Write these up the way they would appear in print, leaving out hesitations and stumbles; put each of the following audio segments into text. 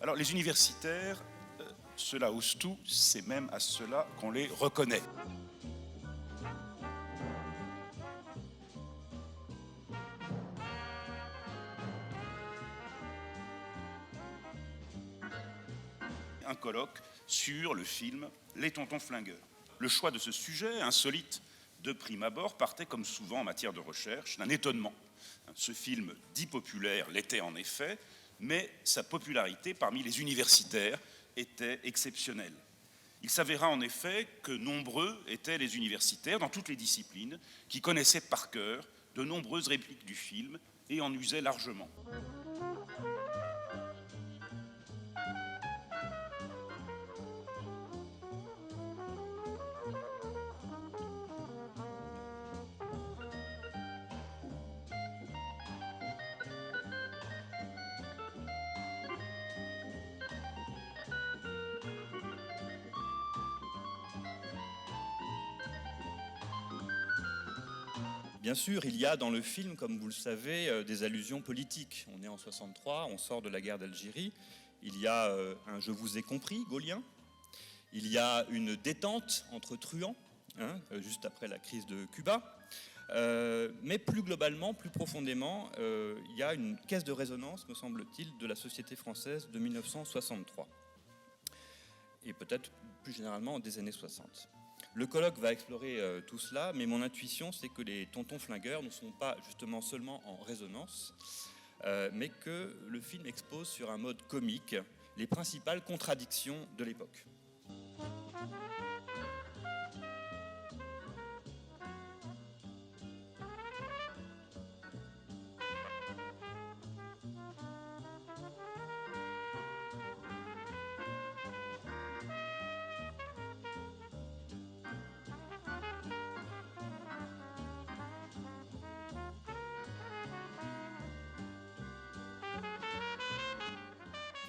Alors les universitaires, cela ose tout, c'est même à cela qu'on les reconnaît. Un colloque sur le film Les Tontons Flingueurs. Le choix de ce sujet, insolite de prime abord, partait comme souvent en matière de recherche d'un étonnement. Ce film dit populaire l'était en effet, mais sa popularité parmi les universitaires était exceptionnelle. Il s'avéra en effet que nombreux étaient les universitaires dans toutes les disciplines qui connaissaient par cœur de nombreuses répliques du film et en usaient largement. Bien sûr, il y a dans le film, comme vous le savez, des allusions politiques. On est en 63, on sort de la guerre d'Algérie. Il y a un « je vous ai compris » gaullien. Il y a une détente entre truands, juste après la crise de Cuba. Mais plus globalement, plus profondément, il y a une caisse de résonance, me semble-t-il, de la société française de 1963. Et peut-être plus généralement des années 60. Le colloque va explorer tout cela, mais mon intuition, c'est que les tontons flingueurs ne sont pas justement seulement en résonance, mais que le film expose sur un mode comique les principales contradictions de l'époque.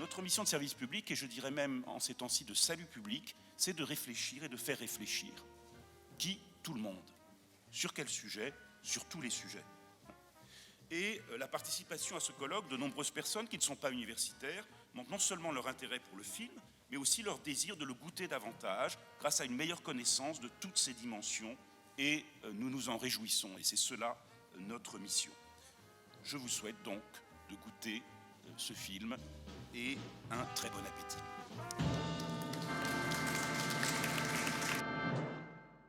Notre mission de service public, et je dirais même en ces temps-ci de salut public, c'est de réfléchir et de faire réfléchir. Qui? Tout le monde. Sur quel sujet? Sur tous les sujets. Et la participation à ce colloque de nombreuses personnes qui ne sont pas universitaires montrent non seulement leur intérêt pour le film, mais aussi leur désir de le goûter davantage grâce à une meilleure connaissance de toutes ses dimensions, et nous nous en réjouissons, et c'est cela notre mission. Je vous souhaite donc de goûter ce film et un très bon appétit.